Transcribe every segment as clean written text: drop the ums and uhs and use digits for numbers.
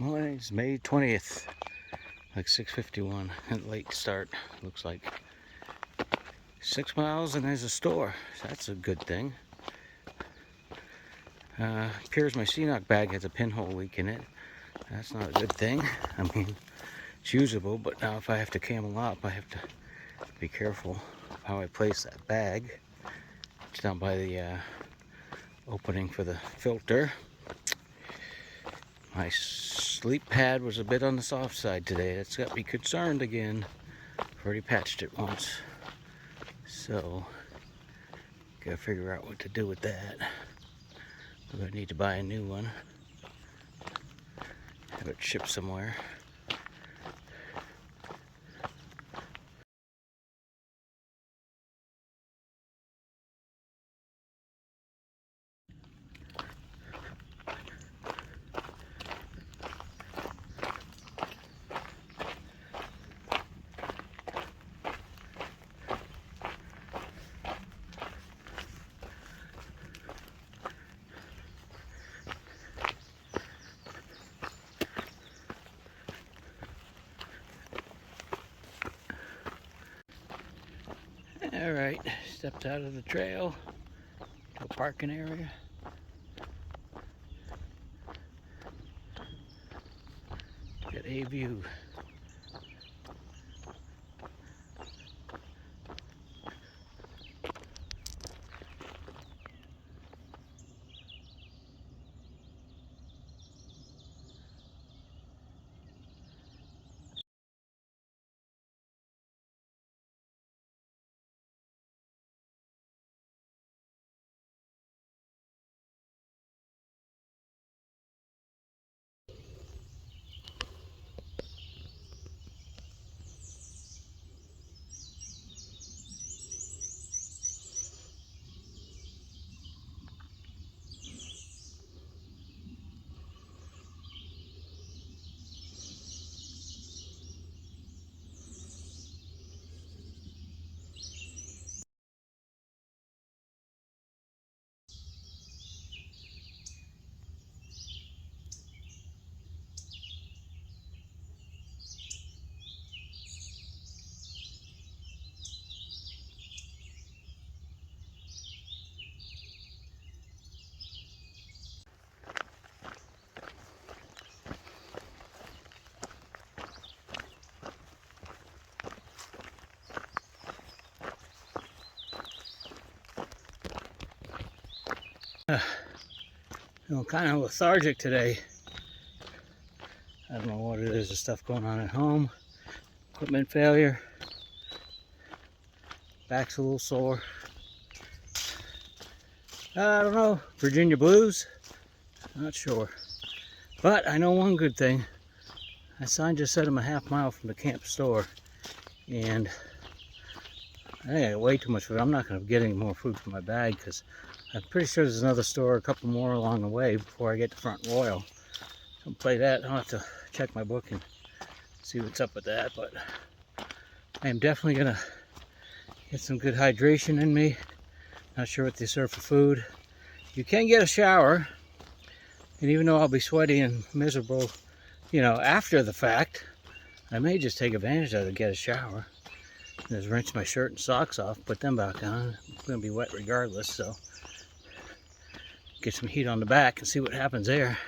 Morning, it's May 20th, like 6:51, and late start, looks like. 6 miles and there's a store, so that's a good thing. Appears my CNOC bag has a pinhole leak in it. That's not a good thing. I mean, it's usable, but now if I have to camel up, I have to be careful how I place that bag. It's down by the opening for the filter. My sleep pad was a bit on the soft side today. That's got me concerned again. I've already patched it once. So, gotta figure out what to do with that. I'm gonna need to buy a new one. Have it shipped somewhere. Alright, stepped out of the trail to a parking area. Get a view. Kind of lethargic today. I don't know what it is, the stuff going on at home. Equipment failure. Back's a little sore. I don't know, Virginia blues? Not sure. But I know one good thing. My sign just said I'm a half mile from the camp store. And I think I got way too much food. I'm not going to get any more food from my bag because I'm pretty sure there's another store, a couple more along the way before I get to Front Royal. I'll play that. I'll have to check my book and see what's up with that. But I am definitely going to get some good hydration in me. Not sure what they serve for food. You can get a shower. And even though I'll be sweaty and miserable, you know, after the fact, I may just take advantage of it and get a shower. Just rinse my shirt and socks off, put them back on. I'm going to be wet regardless, so get some heat on the back and see what happens there.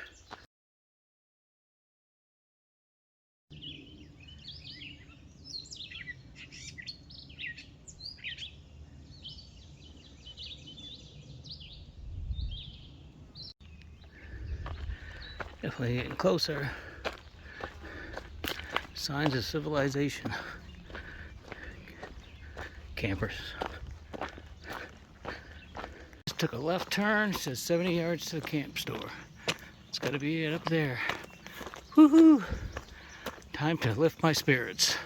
Definitely getting closer. Signs of civilization. Campers. Just took a left turn. It says 70 yards to the camp store. It's got to be it up there. Woohoo! Time to lift my spirits.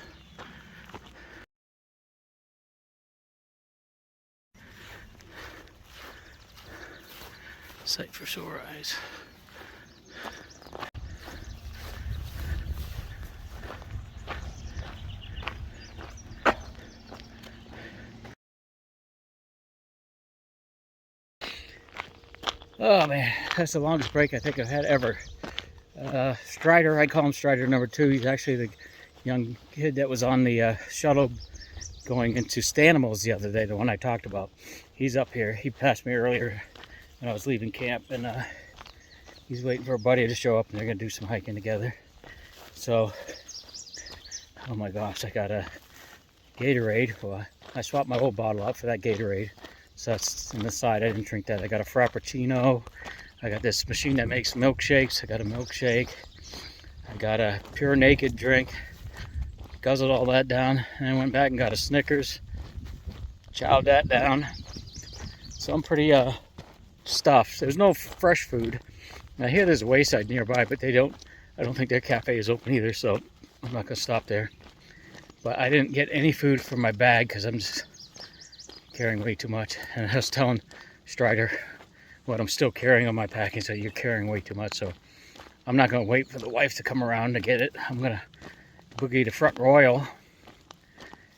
Sight for sore eyes. Oh man, that's the longest break I think I've had ever. Strider, I call him Strider number 2. He's actually the young kid that was on the shuttle going into Stanimals the other day, the one I talked about. He's up here. He passed me earlier when I was leaving camp, and he's waiting for a buddy to show up, and they're going to do some hiking together. So, oh my gosh, I got a Gatorade. Well, I swapped my old bottle out for that Gatorade. So that's on the side. I didn't drink that. I got a Frappuccino. I got this machine that makes milkshakes. I got a milkshake. I got a Pure Naked drink. Guzzled all that down. And I went back and got a Snickers. Chowed that down. So I'm pretty stuffed. There's no fresh food. And I hear there's a Wayside nearby, but I don't think their cafe is open either, so I'm not gonna stop there. But I didn't get any food from my bag because I'm just carrying way too much. And I was telling Strider what I'm still carrying on my packing, so you're carrying way too much. So I'm not gonna wait for the wife to come around to get it. I'm gonna boogie to Front Royal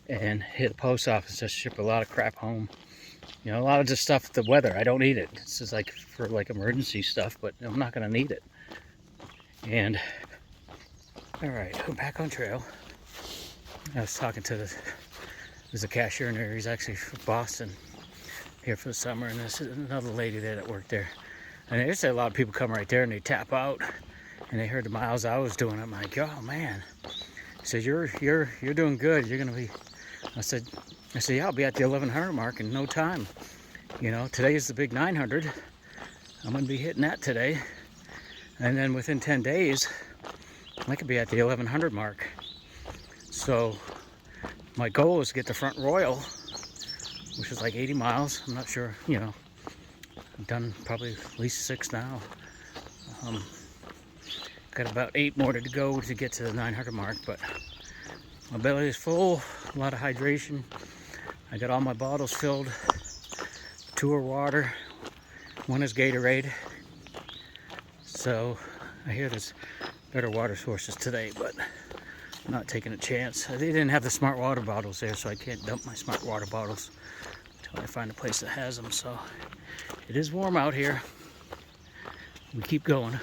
and hit the post office to ship a lot of crap home. You know, a lot of this stuff, the weather, I don't need it. It's just like for like emergency stuff, but I'm not gonna need it. And all right, we're back on trail. I was talking to there's a cashier in there. He's actually from Boston, here for the summer, and there's another lady there that worked there. And there's a lot of people come right there and they tap out, and they heard the miles I was doing. I'm like, oh man. He said, you're doing good. You're gonna be. I said, yeah, I'll be at the 1100 mark in no time. You know, today is the big 900. I'm gonna be hitting that today, and then within 10 days, I could be at the 1100 mark. So my goal is to get to Front Royal, which is like 80 miles. I'm not sure, you know. I've done probably at least 6 now. Got about 8 more to go to get to the 900 mark, but my belly is full, a lot of hydration. I got all my bottles filled. 2 are water, 1 is Gatorade. So I hear there's better water sources today, but I'm not taking a chance. They didn't have the smart water bottles there, so I can't dump my smart water bottles until I find a place that has them. So it is warm out here. We keep going.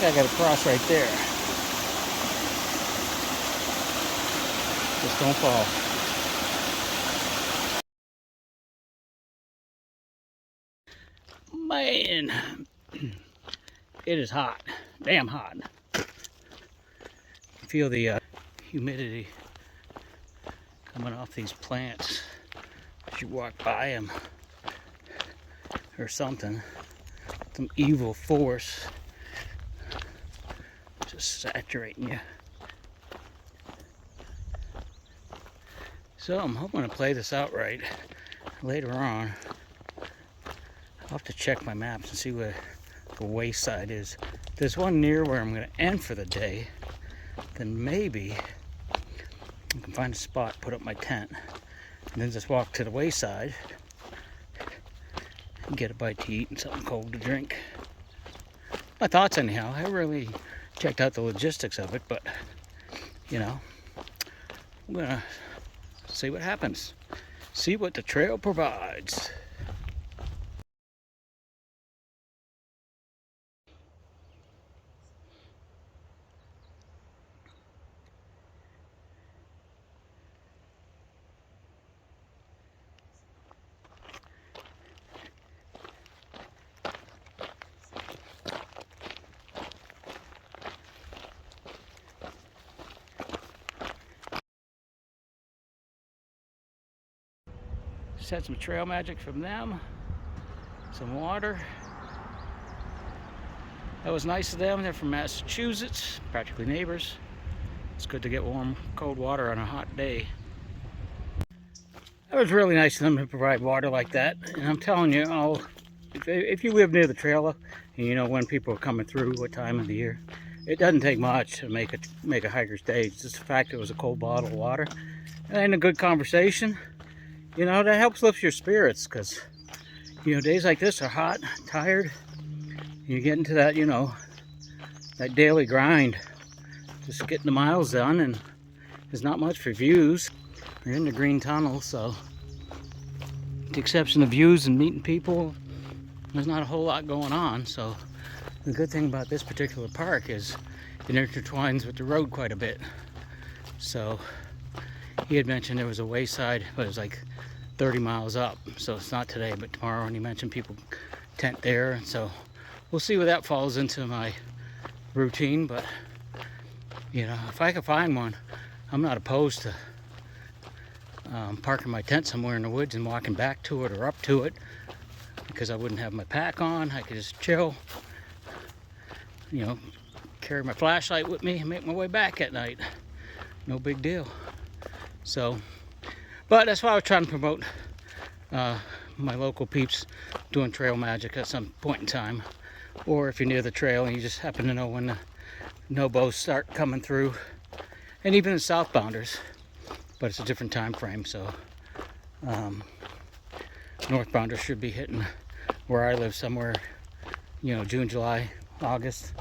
I got to cross right there. Just don't fall. Man, it is hot. Damn hot. Feel the humidity coming off these plants as you walk by them, or something. Some evil force just saturating you. So I'm hoping to play this out right later on. I'll have to check my maps and see where the Wayside is. There's one near where I'm going to end for the day. Then maybe I can find a spot, put up my tent, and then just walk to the wayside and get a bite to eat and something cold to drink. My thoughts anyhow. I haven't really checked out the logistics of it, but you know, I'm gonna see what happens. See what the trail provides. Just had some trail magic from them. Some water. That was nice of them. They're from Massachusetts, practically neighbors. It's good to get warm, cold water on a hot day. That was really nice of them to provide water like that. And I'm telling you, if you live near the trail and you know when people are coming through, what time of the year, it doesn't take much to make a hiker's day. It's just the fact it was a cold bottle of water and a good conversation. You know, that helps lift your spirits because, you know, days like this are hot, tired. You get into that, you know, that daily grind, just getting the miles done, and there's not much for views. We're in the green tunnel, so with the exception of views and meeting people, there's not a whole lot going on. So the good thing about this particular park is it intertwines with the road quite a bit. So he had mentioned there was a wayside, but it was like 30 miles up, so it's not today but tomorrow, and he mentioned people tent there, so we'll see where that falls into my routine. But you know, if I can find one, I'm not opposed to parking my tent somewhere in the woods and walking back to it or up to it, because I wouldn't have my pack on. I could just chill, you know, carry my flashlight with me and make my way back at night. No big deal. So, but that's why I was trying to promote my local peeps doing trail magic at some point in time. Or if you're near the trail and you just happen to know when the no-bows start coming through. And even the southbounders. But it's a different time frame, so northbounders should be hitting where I live somewhere, you know, June, July, August.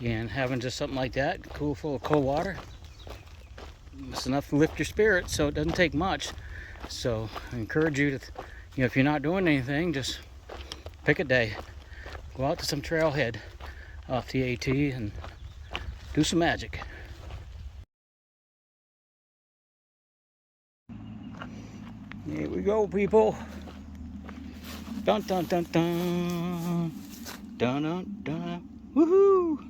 And having just something like that, cool, full of cold water, it's enough to lift your spirits, so it doesn't take much. So I encourage you to, you know, if you're not doing anything, just pick a day. Go out to some trailhead off the AT and do some magic. Here we go, people. Dun dun dun dun. Dun dun dun. Woohoo!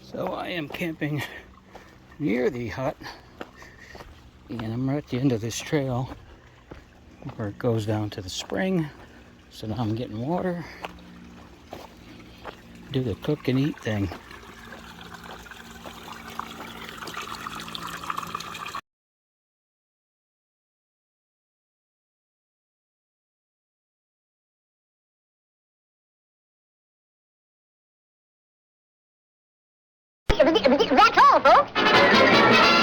So I am camping near the hut, and I'm right at the end of this trail where it goes down to the spring. So now I'm getting water, do the cook and eat thing. That's all, folks.